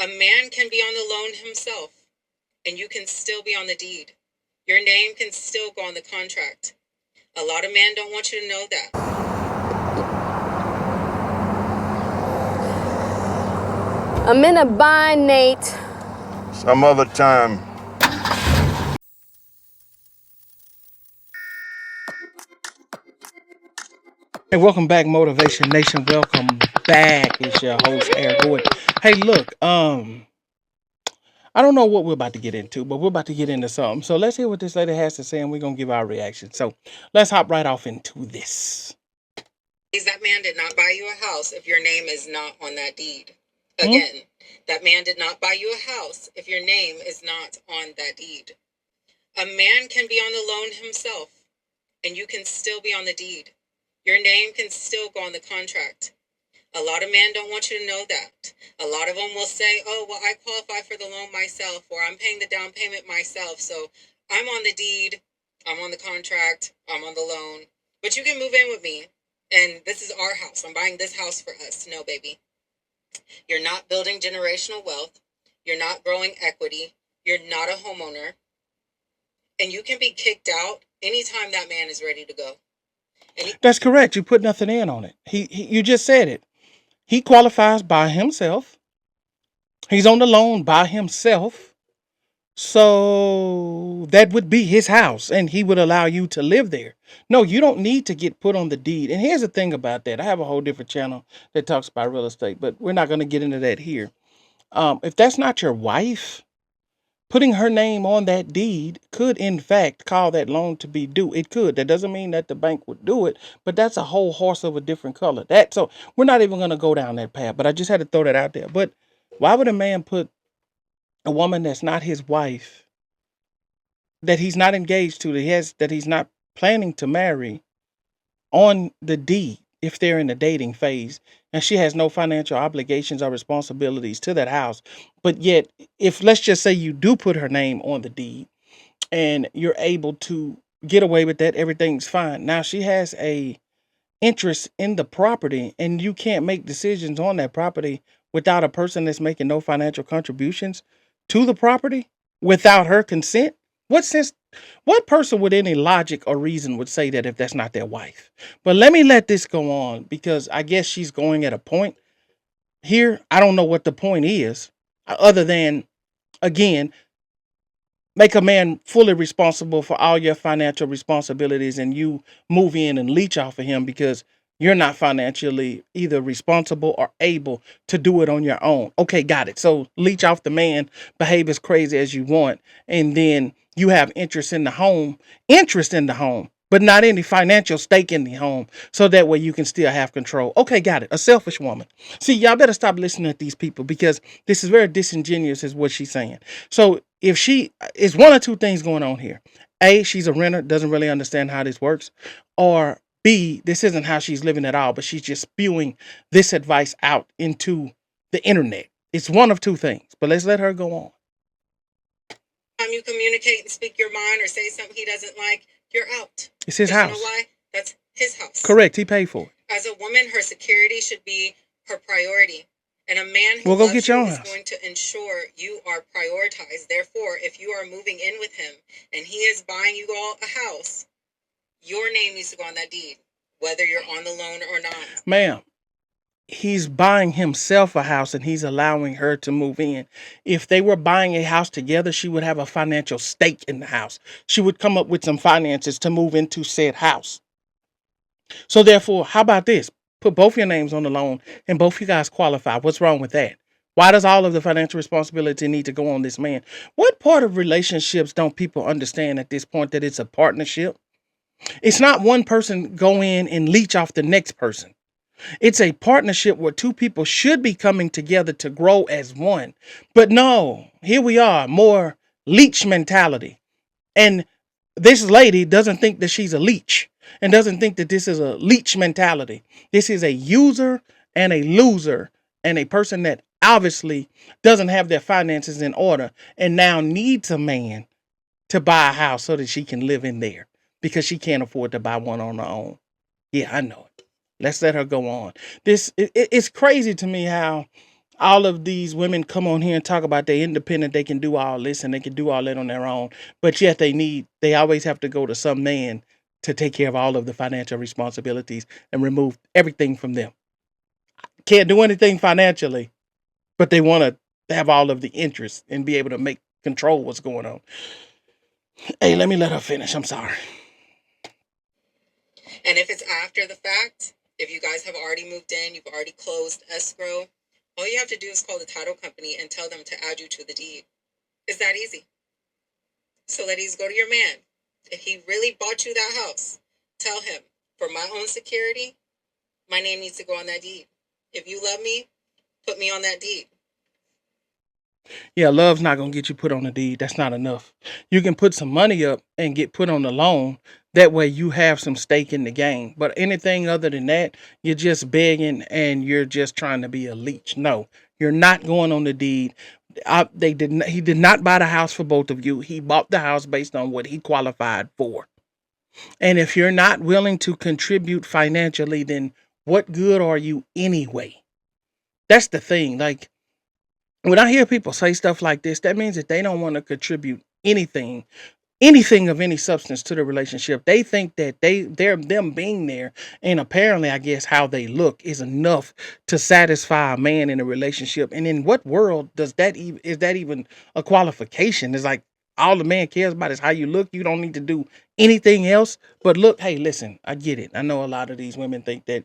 A man can be on the loan himself, and you can still be on the deed. Your name can still go on the contract. A lot of men don't want you to know that. I'm in a bind, Nate. Some other time. Hey, welcome back, Motivation Nation. Welcome back. It's your host, Air Gordon. Hey, look, I don't know what we're about to get into, but we're about to get into something. So let's hear what this lady has to say, and we're gonna give our reaction. So let's hop right off into this. That man did not buy you a house if your name is not on that deed. Again, that man did not buy you a house if your name is not on that deed. A man can be on the loan himself, and you can still be on the deed. Your name can still go on the contract. A lot of men don't want you to know that. A lot of them will say, oh, well, I qualify for the loan myself, or I'm paying the down payment myself, so I'm on the deed, I'm on the contract, I'm on the loan, but you can move in with me, and this is our house. I'm buying this house for us. No, baby. You're not building generational wealth. You're not growing equity. You're not a homeowner. And you can be kicked out anytime that man is ready to go. That's correct. You put nothing in on it. You just said it. He qualifies by himself. He's on the loan by himself. So that would be his house, and he would allow you to live there. No, you don't need to get put on the deed. And here's the thing about that. I have a whole different channel that talks about real estate, but we're not going to get into that here. If that's not your wife, putting her name on that deed could, in fact, call that loan to be due. It could. That doesn't mean that the bank would do it, but that's a whole horse of a different color. So we're not even going to go down that path, but I just had to throw that out there. But why would a man put a woman that's not his wife, that he's not engaged to, that he's not planning to marry, on the deed if they're in the dating phase and she has no financial obligations or responsibilities to that house? But yet, if let's just say you do put her name on the deed and you're able to get away with that, everything's fine. Now she has a interest in the property, and you can't make decisions on that property without a person that's making no financial contributions to the property without her consent. What person with any logic or reason would say that if that's not their wife? But let this go on, because I guess she's going at a point here. I don't know what the point is, other than, again, make a man fully responsible for all your financial responsibilities, and you move in and leech off of him because you're not financially either responsible or able to do it on your own. Okay, got it. So leech off the man, behave as crazy as you want, and then you have interest in the home, but not any financial stake in the home, so that way you can still have control. Okay, got it. A selfish woman. See, y'all better stop listening to these people, because this is very disingenuous, is what she's saying. So if she is, one or two things going on here. A, she's a renter, doesn't really understand how this works. Or B, this isn't how she's living at all, but she's just spewing this advice out into the internet. It's one of two things, but let's let her go on. You communicate and speak your mind or say something he doesn't like, you're out. It's his house. You know why? That's his house. Correct. He paid for it. As a woman, her security should be her priority. And a man who Well, go loves get you your is house. going to ensure you are prioritized. Therefore, if you are moving in with him and he is buying you all a house, your name needs to go on that deed, whether you're on the loan or not. Ma'am, he's buying himself a house and he's allowing her to move in. If they were buying a house together, she would have a financial stake in the house. She would come up with some finances to move into said house. So therefore, how about this? Put both your names on the loan and both you guys qualify. What's wrong with that? Why does all of the financial responsibility need to go on this man? What part of relationships don't people understand at this point, that it's a partnership? It's not one person go in and leech off the next person. It's a partnership where two people should be coming together to grow as one. But no, here we are, more leech mentality. And this lady doesn't think that she's a leech, and doesn't think that this is a leech mentality. This is a user and a loser, and a person that obviously doesn't have their finances in order and now needs a man to buy a house so that she can live in there, because she can't afford to buy one on her own. Yeah, I know it. Let's let her go on. It's crazy to me how All of these women come on here and talk about they're independent, they can do all this and they can do all that on their own, but yet they always have to go to some man to take care of all of the financial responsibilities and remove everything from them. Can't do anything financially, but they want to have all of the interest and be able to control what's going on. Hey, let me let her finish. I'm sorry. And if it's after the fact, if you guys have already moved in, you've already closed escrow, all you have to do is call the title company and tell them to add you to the deed. It's that easy. So ladies, go to your man. If he really bought you that house, tell him, for my own security, my name needs to go on that deed. If you love me, put me on that deed. Yeah, love's not going to get you put on the deed. That's not enough. You can put some money up and get put on the loan. That way you have some stake in the game. But anything other than that, you're just begging and you're just trying to be a leech. No, you're not going on the deed. He did not buy the house for both of you. He bought the house based on what he qualified for. And if you're not willing to contribute financially, then what good are you anyway? That's the thing. Like, when I hear people say stuff like this, that means that they don't want to contribute anything of any substance to the relationship. They think that they're them being there, and apparently, I guess, how they look is enough to satisfy a man in a relationship. And in what world does that even is that even a qualification? It's like all the man cares about is how you look. You don't need to do anything else but look. Hey, listen, I get it. I know a lot of these women think that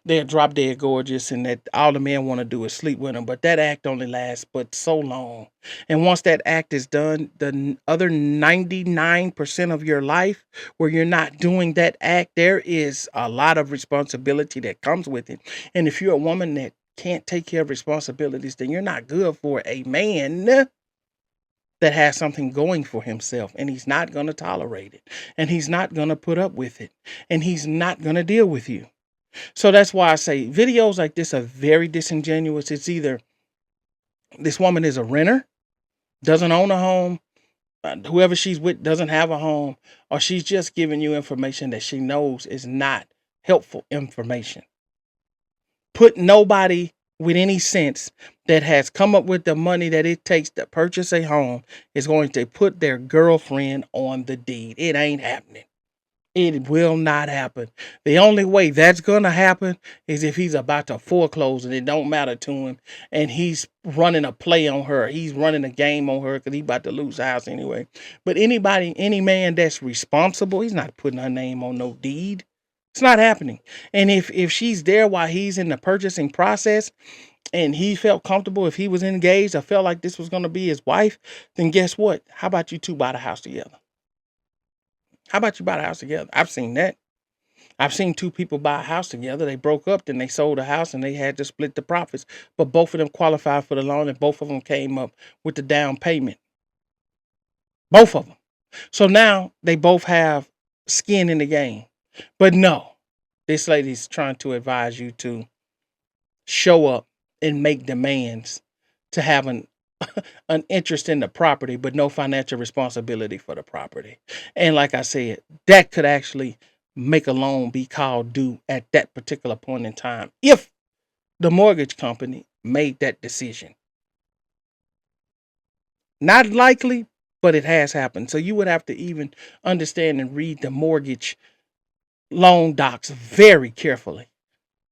they're drop dead gorgeous and that all the men want to do is sleep with them, but that act only lasts but so long. And once that act is done, the other 99% of your life where you're not doing that act, there is a lot of responsibility that comes with it. And if you're a woman that can't take care of responsibilities, then you're not good for a man that has something going for himself, and he's not going to tolerate it, and he's not going to put up with it, and he's not going to deal with you. So that's why I say videos like this are very disingenuous. It's either this woman is a renter, doesn't own a home, whoever she's with doesn't have a home, or she's just giving you information that she knows is not helpful information. Put nobody with any sense that has come up with the money that it takes to purchase a home is going to put their girlfriend on the deed. It ain't happening. It will not happen. The only way that's going to happen is if he's about to foreclose and it don't matter to him and he's running a play on her. He's running a game on her because he's about to lose the house anyway. But any man that's responsible, he's not putting her name on no deed. It's not happening. And if she's there while he's in the purchasing process and he felt comfortable, if he was engaged or felt like this was going to be his wife, then guess what? How about you two buy the house together? How about you buy the house together? I've seen that. I've seen two people buy a house together. They broke up, then they sold the house and they had to split the profits. But both of them qualified for the loan and both of them came up with the down payment. Both of them. So now they both have skin in the game. But no, this lady's trying to advise you to show up and make demands to have an interest in the property, but no financial responsibility for the property. And like I said, that could actually make a loan be called due at that particular point in time if the mortgage company made that decision. Not likely, but it has happened. So you would have to even understand and read the mortgage loan docs very carefully,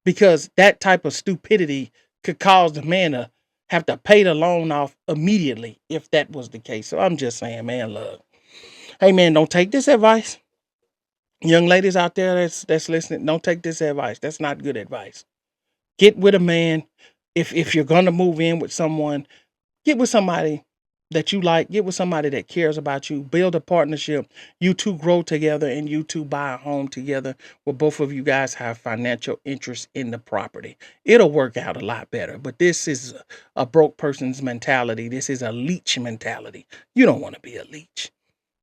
because that type of stupidity could cause the man to have to pay the loan off immediately if that was the case. So I'm just saying, man, look. Hey, man, don't take this advice. Young ladies out there that's listening, don't take this advice. That's not good advice. Get with a man. If you're going to move in with someone, get with somebody that you like. Get with somebody that cares about you. Build a partnership. You two grow together and you two buy a home together where both of you guys have financial interest in the property. It'll work out a lot better. But this is a broke person's mentality. This is a leech mentality. You don't want to be a leech.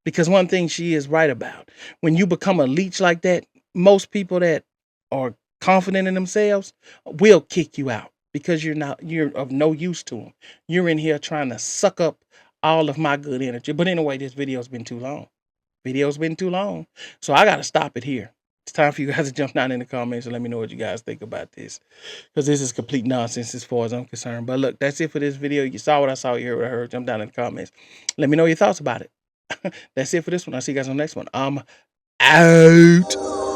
Because one thing she is right about, when you become a leech like that, most people that are confident in themselves will kick you out because you're of no use to them. You're in here trying to suck up all of my good energy. But anyway, this video's been too long. So I got to stop it here. It's time for you guys to jump down in the comments and let me know what you guys think about this, because this is complete nonsense as far as I'm concerned. But look, that's it for this video. You saw what I saw, you heard what I heard. Jump down in the comments. Let me know your thoughts about it. That's it for this one. I'll see you guys on the next one. I'm out.